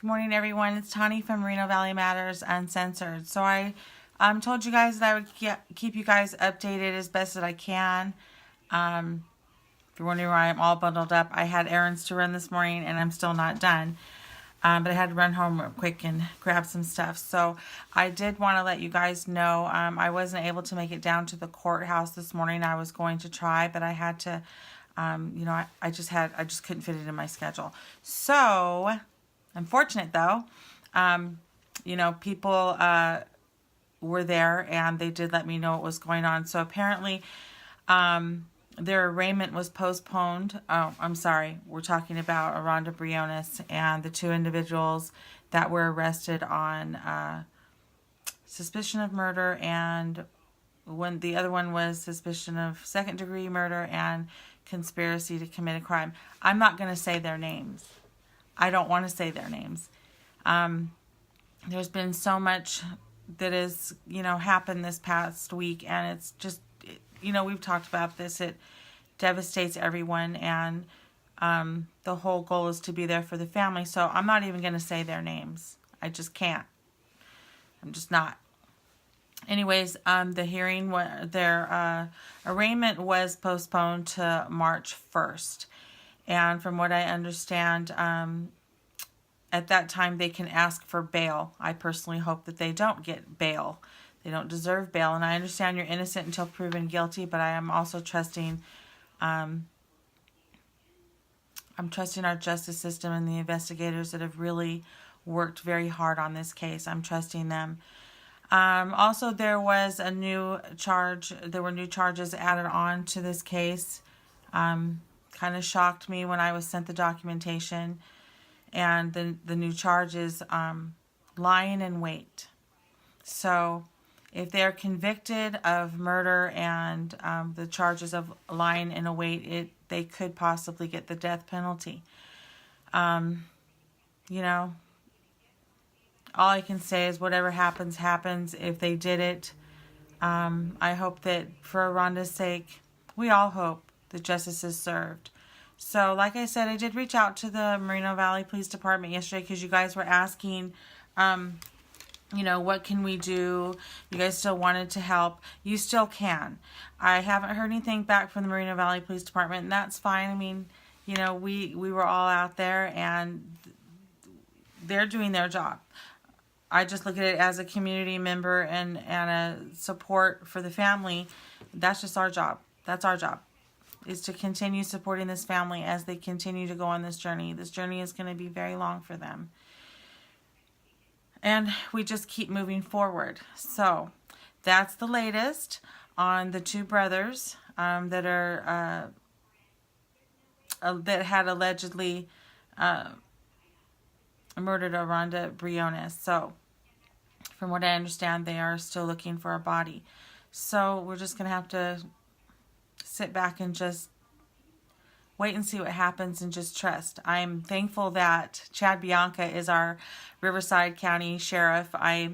Good morning, everyone. It's Tani from Reno Valley Matters Uncensored. So I told you guys that I would keep you guys updated as best as I can. If you're wondering why I'm all bundled up, I had errands to run this morning and I'm still not done. But I had to run home real quick and grab some stuff. So I did want to let you guys know I wasn't able to make it down to the courthouse this morning. I was going to try, but I had to, I just couldn't fit it in my schedule. So I'm fortunate though. People were there and they did let me know what was going on. So apparently their arraignment was postponed. Oh, I'm sorry. We're talking about Aranda Briones and the two individuals that were arrested on suspicion of murder, and when the other one was suspicion of second-degree murder and conspiracy to commit a crime. I'm not going to say their names. I don't want to say their names. There's been so much that has, happened this past week, and it's just, we've talked about this. It devastates everyone, and the whole goal is to be there for the family. So I'm not even going to say their names. I just can't. I'm just not. Anyways, the hearing, their arraignment was postponed to March 1st. And from what I understand, at that time they can ask for bail. I personally hope that they don't get bail. They don't deserve bail. And I understand you're innocent until proven guilty, but I am also trusting, I'm trusting our justice system and the investigators that have really worked very hard on this case. I'm trusting them. Also, there was a new charge. There were new charges added on to this case. Kind of shocked me when I was sent the documentation. And the new charge is lying in wait. So if they're convicted of murder and the charges of lying in wait, they could possibly get the death penalty. All I can say is whatever happens, happens. If they did it, I hope that for Aranda's sake, we all hope that justice is served. So, like I said, I did reach out to the Moreno Valley Police Department yesterday because you guys were asking, what can we do? You guys still wanted to help. You still can. I haven't heard anything back from the Moreno Valley Police Department, and that's fine. I mean, we were all out there, and they're doing their job. I just look at it as a community member and a support for the family. That's just our job. That's our job, is to continue supporting this family as they continue to go on this journey. This journey is going to be very long for them. And we just keep moving forward. So that's the latest on the two brothers that had allegedly murdered Aranda Briones. So from what I understand, they are still looking for a body. So we're just going to have to sit back and just wait and see what happens and just trust. I'm thankful that Chad Bianca is our Riverside County Sheriff. I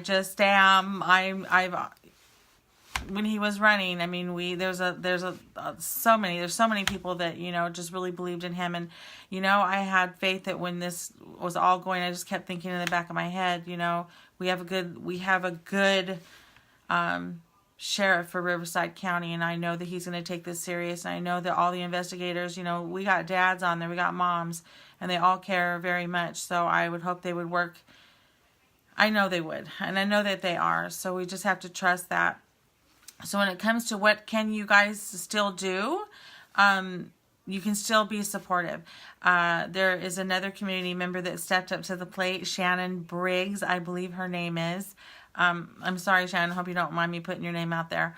just am. When he was running, I mean, there's so many people that, just really believed in him. And, I had faith that when this was all going, I just kept thinking in the back of my head, we have a good, sheriff for Riverside County, and I know that he's going to take this serious. And I know that all the investigators, we got dads on there, we got moms, and they all care very much. So I would hope they would work. I know they would, and I know that they are. So we just have to trust that. So when it comes to what can you guys still do, you can still be supportive. There is another community member that stepped up to the plate, Shannon Briggs, I believe her name is. I'm sorry, Shannon, I hope you don't mind me putting your name out there.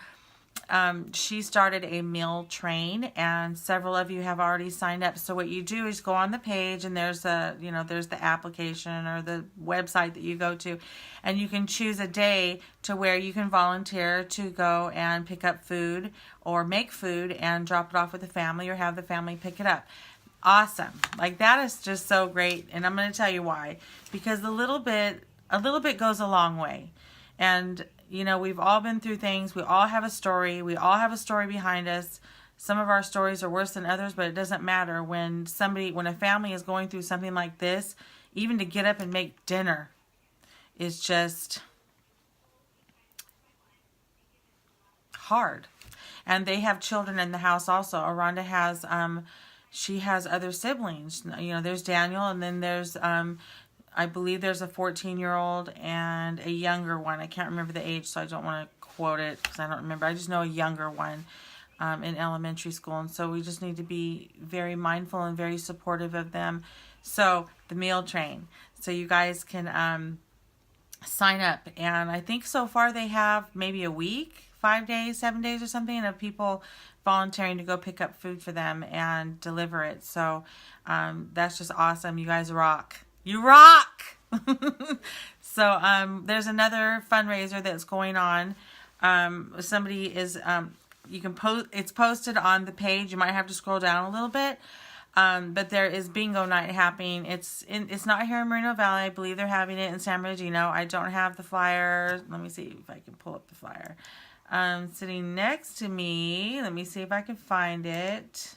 She started a meal train, and several of you have already signed up. So what you do is go on the page, and there's the application or the website that you go to, and you can choose a day to where you can volunteer to go and pick up food or make food and drop it off with the family or have the family pick it up. Awesome. Like, that is just so great. And I'm going to tell you why. Because a little bit goes a long way. And, we've all been through things. We all have a story. We all have a story behind us. Some of our stories are worse than others, but it doesn't matter. When a family is going through something like this, even to get up and make dinner is just hard. And they have children in the house also. Aranda has, she has other siblings. You know, there's Daniel, and then there's, I believe there's a 14-year-old and a younger one. I can't remember the age, so I don't want to quote it because I don't remember. I just know a younger one in elementary school. And so we just need to be very mindful and very supportive of them. So the meal train. So you guys can sign up. And I think so far they have maybe a week, 5 days, 7 days or something of people volunteering to go pick up food for them and deliver it. So that's just awesome. You guys rock. You rock! So there's another fundraiser that's going on. Somebody is, you can post, it's posted on the page. You might have to scroll down a little bit. But there is bingo night happening. It's not here in Moreno Valley. I believe they're having it in San Bernardino. I don't have the flyer. Let me see if I can pull up the flyer. Sitting next to me. Let me see if I can find it.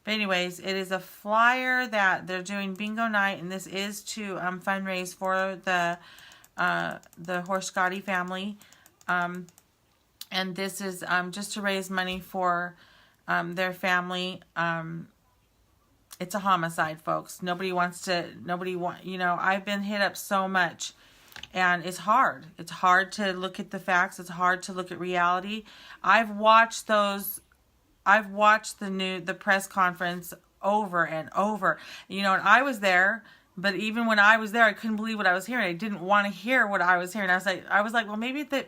But anyways, it is a flyer that they're doing bingo night, and this is to fundraise for the Horschgotti family. And this is just to raise money for their family. It's a homicide, folks. Nobody, you know, I've been hit up so much, and it's hard. It's hard to look at the facts. It's hard to look at reality. I've watched the press conference over and over. You know, and I was there, but even when I was there, I couldn't believe what I was hearing. I didn't want to hear what I was hearing. I was like, well, maybe they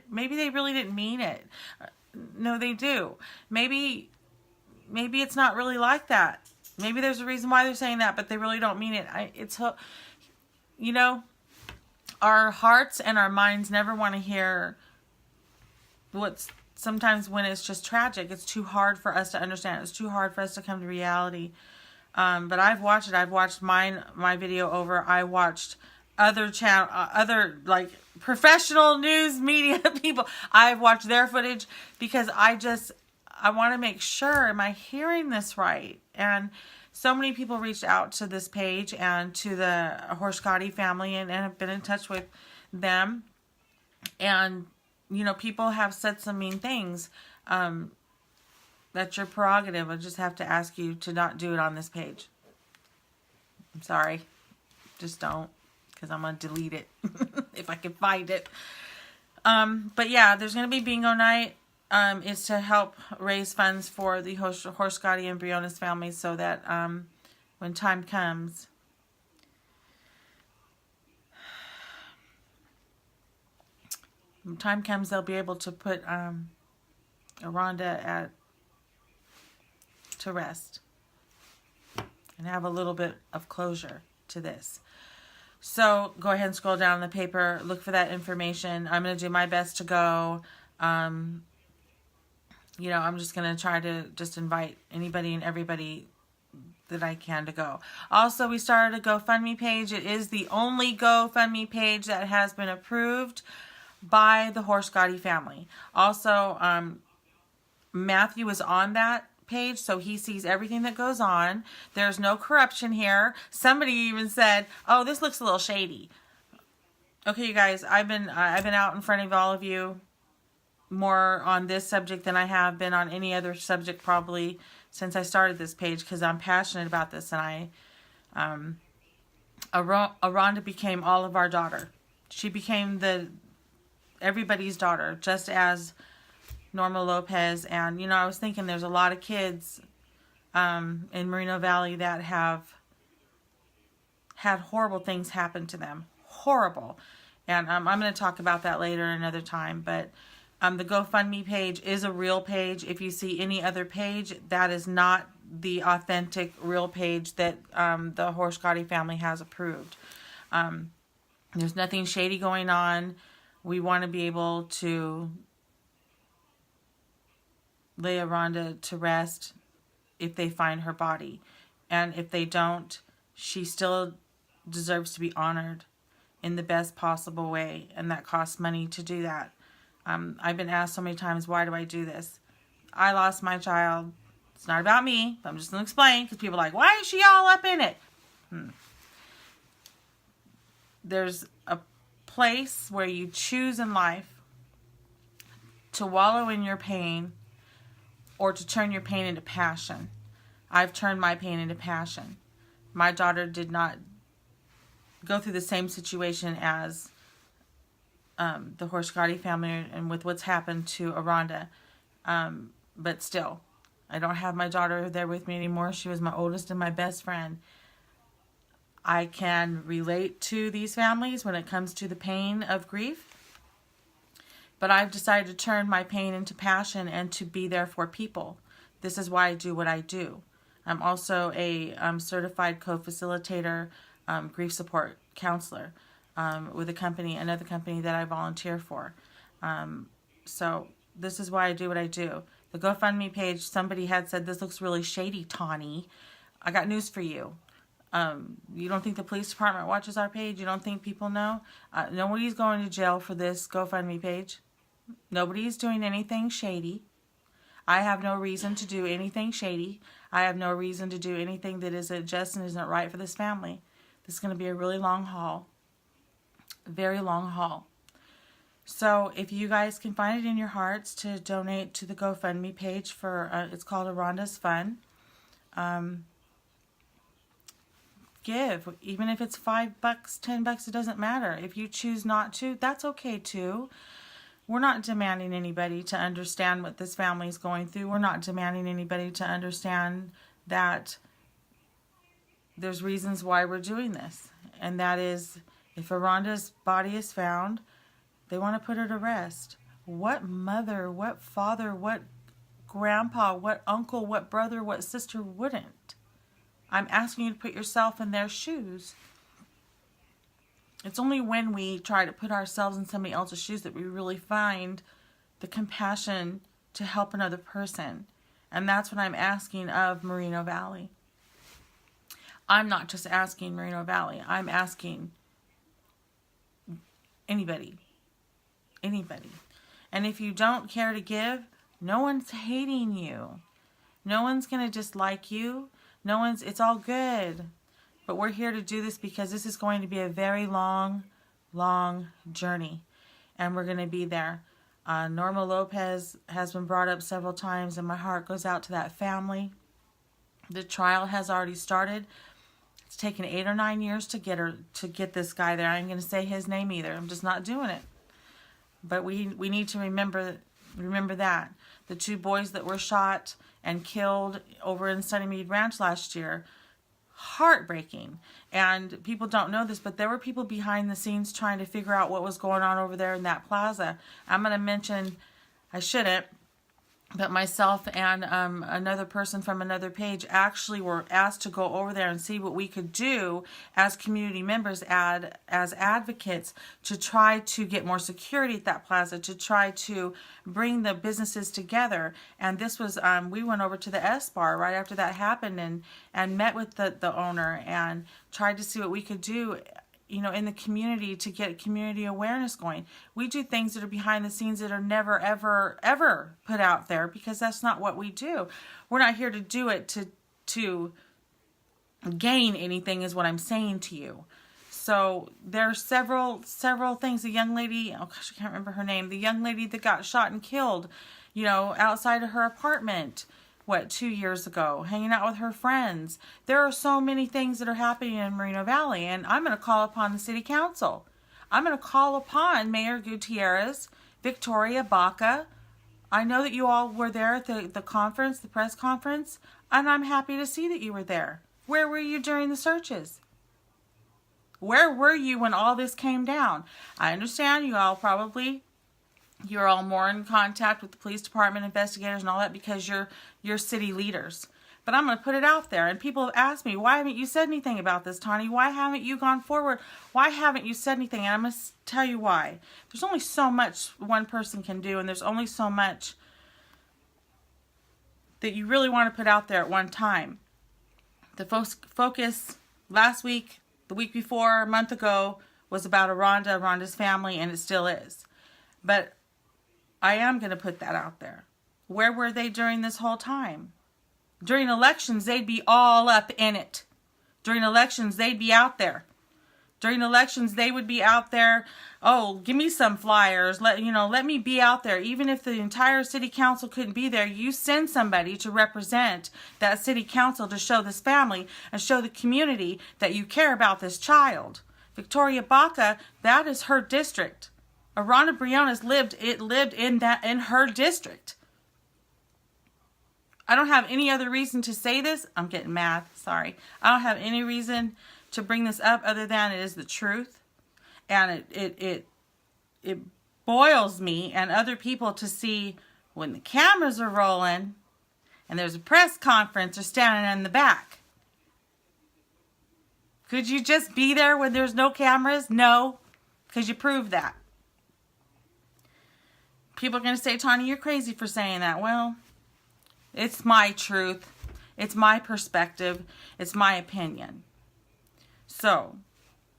really didn't mean it. No, they do. Maybe it's not really like that. Maybe there's a reason why they're saying that, but they really don't mean it. You know, our hearts and our minds never want to hear sometimes when it's just tragic. It's too hard for us to understand. It's too hard for us to come to reality. But I've watched it. I've watched my video over. I watched other like professional news media people. I've watched their footage because I want to make sure, am I hearing this right? And so many people reached out to this page and to the Horschgotti family and have been in touch with them. And, you know, people have said some mean things. That's your prerogative. I just have to ask you to not do it on this page. I'm sorry. Just don't, because I'm going to delete it if I can find it. But yeah, there's going to be bingo night. Is to help raise funds for the Horschgotti and Briones families so that when time comes, they'll be able to put Aranda to rest and have a little bit of closure to this. So go ahead and scroll down the paper, look for that information. I'm going to do my best to go. You know, I'm just going to try to just invite anybody and everybody that I can to go. Also, we started a GoFundMe page. It is the only GoFundMe page that has been approved by the Horschgotti family. Also, Matthew is on that page, so he sees everything that goes on. There's no corruption here. Somebody even said, oh, this looks a little shady. Okay, you guys, I've been out in front of all of you more on this subject than I have been on any other subject probably since I started this page, because I'm passionate about this. And Aranda became all of our daughter. She became everybody's daughter, just as Norma Lopez. And, you know, I was thinking there's a lot of kids in Moreno Valley that have had horrible things happen to them. Horrible. And I'm going to talk about that later another time, but the GoFundMe page is a real page. If you see any other page, that is not the authentic real page that the Horschgotti family has approved. There's nothing shady going on. We want to be able to lay Aranda to rest if they find her body. And if they don't, she still deserves to be honored in the best possible way. And that costs money to do that. I've been asked so many times, why do I do this? I lost my child It's not about me. But I'm just going to explain because people are like, why is she all up in it? There's a place where you choose in life to wallow in your pain or to turn your pain into passion. I've turned my pain into passion. My daughter did not go through the same situation as the Horscotty family and with what's happened to Aranda. But still, I don't have my daughter there with me anymore. She was my oldest and my best friend. I can relate to these families when it comes to the pain of grief. But I've decided to turn my pain into passion and to be there for people. This is why I do what I do. I'm also a certified co-facilitator, grief support counselor with another company that I volunteer for. So this is why I do what I do. The GoFundMe page, somebody had said, this looks really shady, Tawny. I got news for you. You don't think the police department watches our page? You don't think people know? Nobody's going to jail for this GoFundMe page. Nobody's doing anything shady. I have no reason to do anything shady. I have no reason to do anything that isn't just and isn't right for this family. This is going to be a really long haul. Very long haul. So if you guys can find it in your hearts to donate to the GoFundMe page for, it's called Aranda's Fun. Give. Even if it's $5, $10, it doesn't matter. If you choose not to, that's okay too. We're not demanding anybody to understand what this family is going through. We're not demanding anybody to understand that there's reasons why we're doing this. And that is, if Aranda's body is found, they want to put her to rest. What mother, what father, what grandpa, what uncle, what brother, what sister wouldn't? I'm asking you to put yourself in their shoes. It's only when we try to put ourselves in somebody else's shoes that we really find the compassion to help another person. And that's what I'm asking of Moreno Valley. I'm not just asking Moreno Valley. I'm asking anybody. Anybody. And if you don't care to give, no one's hating you. No one's going to dislike you. It's all good. But we're here to do this because this is going to be a very long, long journey. And we're going to be there. Norma Lopez has been brought up several times, and my heart goes out to that family. The trial has already started. It's taken 8 or 9 years to get this guy there. I ain't going to say his name either. I'm just not doing it. But we need to remember that. The 2 boys that were shot and killed over in Sunnymead Ranch last year, heartbreaking. And people don't know this, but there were people behind the scenes trying to figure out what was going on over there in that plaza. I'm going to mention, I shouldn't, but myself and another person from another page actually were asked to go over there and see what we could do as community members, as advocates, to try to get more security at that plaza, to try to bring the businesses together. And this was, we went over to the S Bar right after that happened and met with the owner and tried to see what we could do, in the community to get community awareness going. We do things that are behind the scenes that are never, ever, ever put out there because that's not what we do. We're not here to do it to gain anything is what I'm saying to you. So there are several things. The young lady, oh gosh, I can't remember her name. The young lady that got shot and killed, outside of her apartment, 2 years ago, hanging out with her friends. There are so many things that are happening in Moreno Valley, and I'm going to call upon the city council. I'm going to call upon Mayor Gutierrez, Victoria Baca. I know that you all were there at the conference, the press conference, and I'm happy to see that you were there. Where were you during the searches? Where were you when all this came down? I understand you're all more in contact with the police department, investigators, and all that because you're city leaders. But I'm going to put it out there. And people have asked me, why haven't you said anything about this, Tawny? Why haven't you gone forward? Why haven't you said anything? And I'm going to tell you why. There's only so much one person can do, and there's only so much that you really want to put out there at one time. The focus last week, the week before, a month ago, was about Aranda's family, and it still is. But I am going to put that out there. Where were they during this whole time? During elections, they'd be all up in it. During elections, they'd be out there. During elections, they would be out there. Oh, give me some flyers. Let me be out there. Even if the entire city council couldn't be there, you send somebody to represent that city council to show this family and show the community that you care about this child. Victoria Baca, that is her district. Aranda Briones lived in her district. I don't have any other reason to say this. I'm getting mad. Sorry. I don't have any reason to bring this up other than it is the truth. And it boils me and other people to see when the cameras are rolling and there's a press conference or standing in the back. Could you just be there when there's no cameras? No, because you proved that. People are going to say, Tanya, you're crazy for saying that. Well, it's my truth. It's my perspective. It's my opinion. So,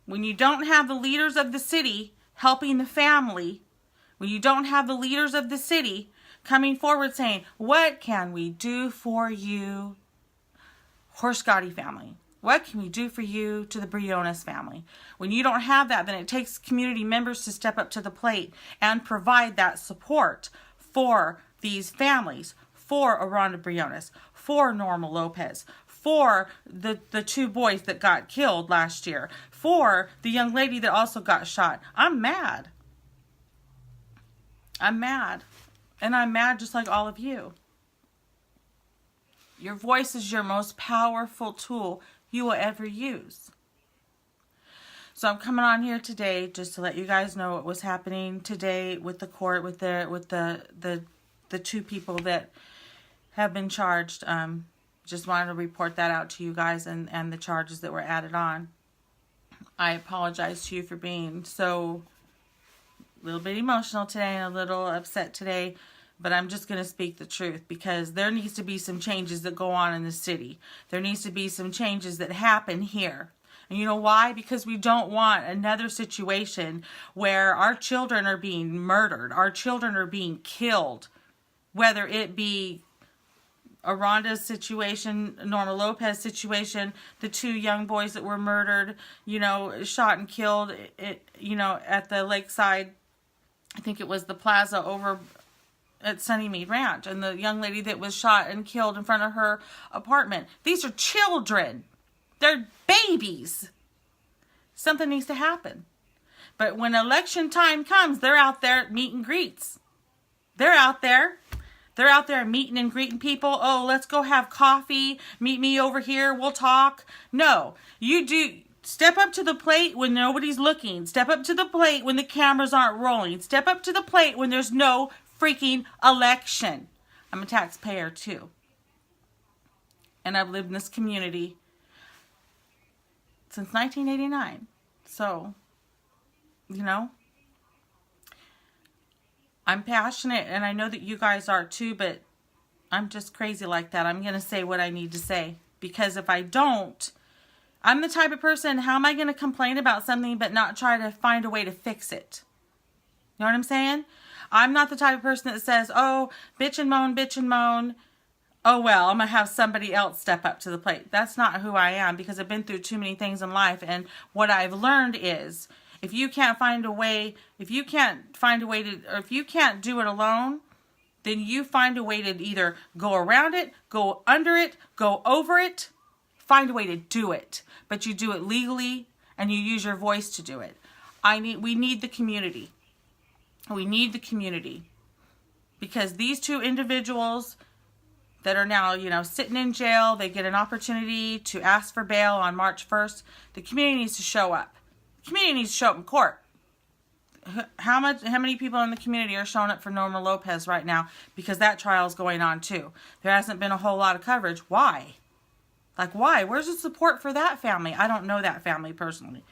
when you don't have the leaders of the city helping the family, when you don't have the leaders of the city coming forward saying, what can we do for you, Horscotti family? What can we do for you to the Briones family? When you don't have that, then it takes community members to step up to the plate and provide that support for these families, for Aranda Briones, for Norma Lopez, for the two boys that got killed last year, for the young lady that also got shot. I'm mad. I'm mad. And I'm mad just like all of you. Your voice is your most powerful tool you will ever use. So I'm coming on here today just to let you guys know what was happening today with the court, with the two people that have been charged. Just wanted to report that out to you guys and the charges that were added on. I apologize to you for being so a little bit emotional today and a little upset today, but I'm just going to speak the truth because there needs to be some changes that go on in the city. There needs to be some changes that happen here. And you know why? Because we don't want another situation where our children are being murdered, our children are being killed, whether it be Aranda's situation, Norma Lopez situation, the two young boys that were murdered, shot and killed at the lakeside, I think it was the plaza over at Sunnymead Ranch, and the young lady that was shot and killed in front of her apartment. These are children. They're babies. Something needs to happen. But when election time comes, they're out there at meet and greets. They're out there meeting and greeting people. Oh, let's go have coffee. Meet me over here. We'll talk. No, you do. Step up to the plate when nobody's looking. Step up to the plate when the cameras aren't rolling. Step up to the plate when there's no freaking election. I'm a taxpayer too. And I've lived in this community since 1989. So, I'm passionate, and I know that you guys are too, but I'm just crazy like that. I'm going to say what I need to say, because if I don't, I'm the type of person, how am I going to complain about something but not try to find a way to fix it? You know what I'm saying? I'm not the type of person that says, oh, bitch and moan. Oh, well, I'm going to have somebody else step up to the plate. That's not who I am, because I've been through too many things in life. And what I've learned is, if you can't do it alone, then you find a way to either go around it, go under it, go over it, find a way to do it. But you do it legally, and you use your voice to do it. We need the community. We need the community. Because these two individuals that are now, sitting in jail, they get an opportunity to ask for bail on March 1st. The community needs to show up. The community needs to show up in court. How many people in the community are showing up for Norma Lopez right now? Because that trial is going on too. There hasn't been a whole lot of coverage. Why? Why? Where's the support for that family? I don't know that family personally.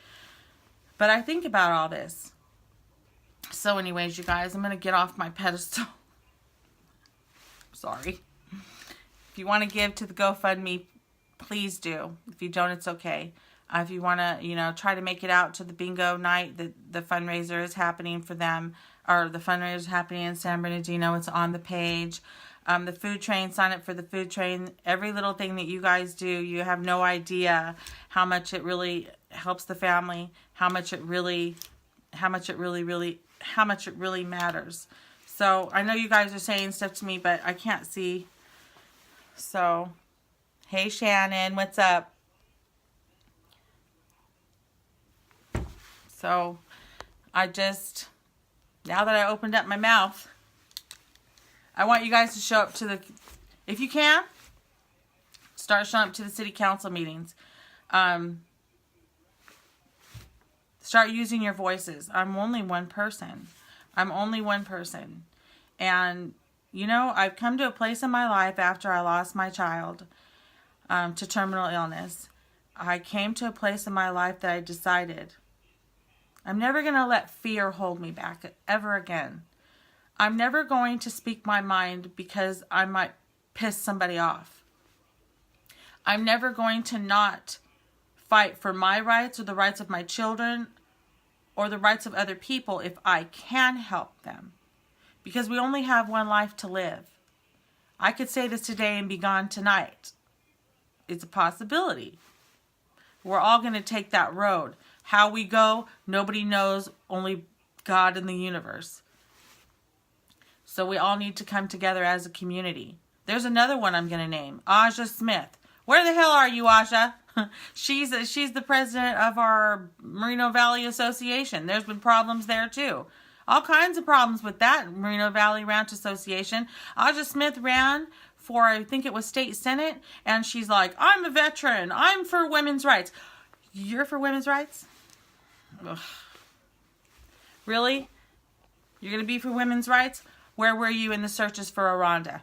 But I think about all this. So anyways, you guys, I'm going to get off my pedestal. Sorry. If you want to give to the GoFundMe, please do. If you don't, it's okay. If you want to, try to make it out to the bingo night, the fundraiser is happening for them, or the fundraiser is happening in San Bernardino. It's on the page. The food train, sign up for the food train. Every little thing that you guys do, you have no idea how much it really helps the family, how much it really matters. So I know you guys are saying stuff to me, but I can't see. So, hey Shannon, what's up? So, now that I opened up my mouth, I want you guys to show up to if you can, start showing up to the city council meetings. Start using your voices. I'm only one person. And, I've come to a place in my life after I lost my child to terminal illness. I came to a place in my life that I decided I'm never going to let fear hold me back ever again. I'm never going to speak my mind because I might piss somebody off. I'm never going to not fight for my rights or the rights of my children or the rights of other people if I can help them. Because we only have one life to live. I could say this today and be gone tonight. It's a possibility. We're all going to take that road. How we go, nobody knows, only God and the universe. So we all need to come together as a community. There's another one I'm going to name, Aja Smith. Where the hell are you, Aja? She's the president of our Moreno Valley Association. There's been problems there too. All kinds of problems with that Moreno Valley Ranch Association. Aja Smith ran for, I think it was state senate, and she's like, I'm a veteran. I'm for women's rights. You're for women's rights? Ugh. Really? You're going to be for women's rights? Where were you in the searches for Aranda?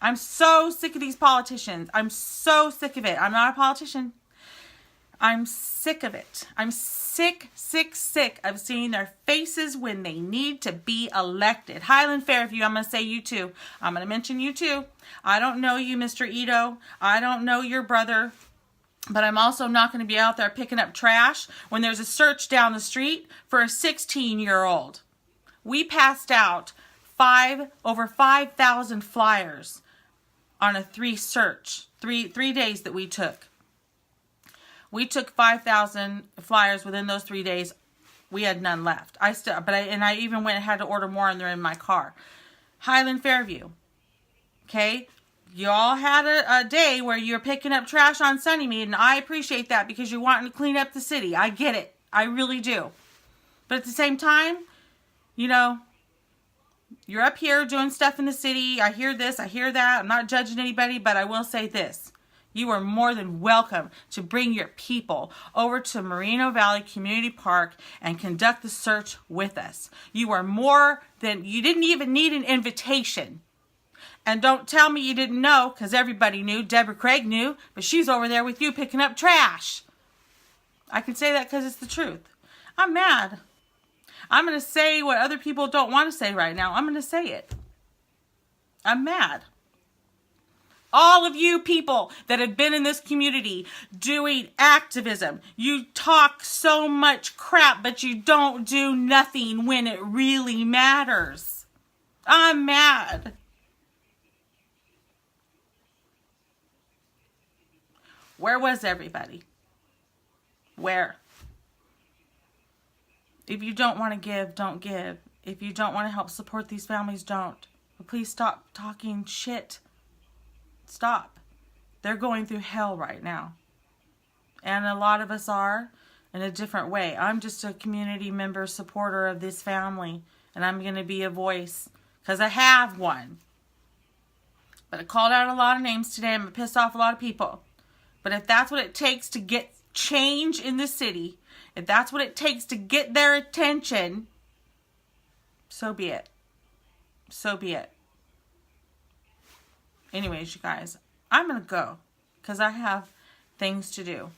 I'm so sick of these politicians. I'm so sick of it. I'm not a politician. I'm sick of it. I'm sick of seeing their faces when they need to be elected. Highland Fairview, I'm going to say you too. I'm going to mention you too. I don't know you, Mr. Ito. I don't know your brother. But I'm also not going to be out there picking up trash when there's a search down the street for a 16-year-old. We passed out over 5,000 flyers on a three days that we took. We took 5,000 flyers within those 3 days. We had none left. I even went and had to order more, and they're in my car. Highland Fairview. Okay? You all had a day where you're picking up trash on Sunnymead, and I appreciate that because you're wanting to clean up the city. I get it. I really do. But at the same time, you're up here doing stuff in the city. I hear this, I hear that. I'm not judging anybody, but I will say this. You are more than welcome to bring your people over to Moreno Valley Community Park and conduct the search with us. You didn't even need an invitation. And don't tell me you didn't know, because everybody knew. Deborah Craig knew, but she's over there with you picking up trash. I can say that because it's the truth. I'm mad. I'm going to say what other people don't want to say right now. I'm going to say it. I'm mad. All of you people that have been in this community doing activism, you talk so much crap, but you don't do nothing when it really matters. I'm mad. Where was everybody? Where? If you don't want to give, don't give. If you don't want to help support these families, don't. But please stop talking shit. Stop. They're going through hell right now. And a lot of us are in a different way. I'm just a community member supporter of this family. And I'm going to be a voice. Because I have one. But I called out a lot of names today. I'm going to piss off a lot of people. But if that's what it takes to get change in the city, if that's what it takes to get their attention, so be it. So be it. Anyways, you guys, I'm going to go because I have things to do.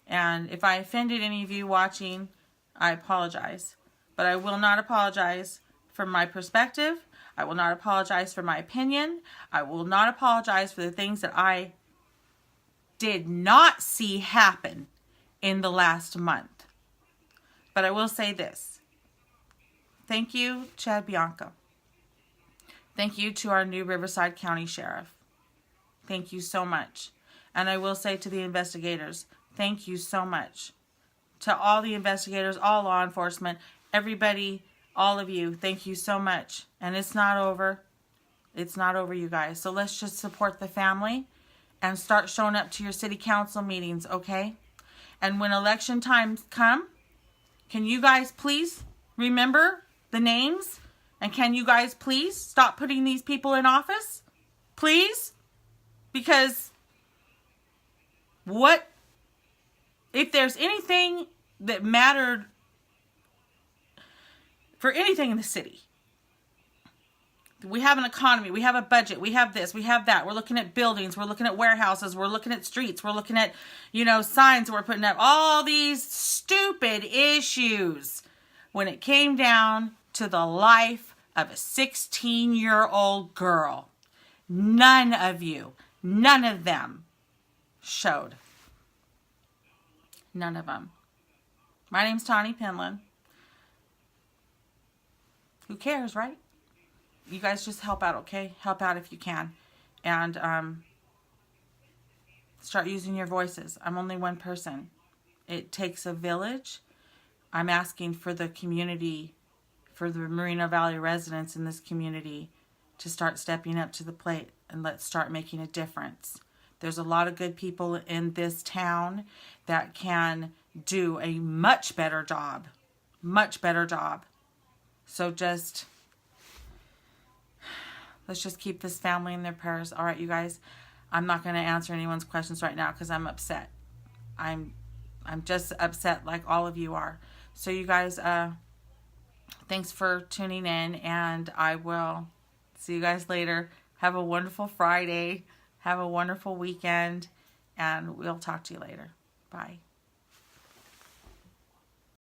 And if I offended any of you watching, I apologize. But I will not apologize for my perspective. I will not apologize for my opinion. I will not apologize for the things that I did not see happen in the last month. But I will say this. Thank you, Chad Bianca. Thank you to our new Riverside County Sheriff. Thank you so much. And I will say to the investigators, thank you so much. To all the investigators, all law enforcement, everybody, all of you, thank you so much. And it's not over. It's not over, you guys. So let's just support the family and start showing up to your city council meetings, okay? And when election times come, can you guys please remember the names? And can you guys please stop putting these people in office? Please? Because what if there's anything that mattered for anything in the city? We have an economy, we have a budget, we have this, we have that. We're looking at buildings, we're looking at warehouses, we're looking at streets, we're looking at, signs we're putting up. All these stupid issues. When it came down to the life of a 16-year-old girl, none of them showed. None of them. My name's Tawny Penland. Who cares, right? You guys just help out, okay? Help out if you can. And start using your voices. I'm only one person. It takes a village. I'm asking for the community, for the Moreno Valley residents in this community to start stepping up to the plate and let's start making a difference. There's a lot of good people in this town that can do a much better job. Much better job. So let's just keep this family in their prayers. All right, you guys. I'm not going to answer anyone's questions right now because I'm upset. I'm just upset like all of you are. So you guys, thanks for tuning in, and I will see you guys later. Have a wonderful Friday. Have a wonderful weekend, and we'll talk to you later. Bye.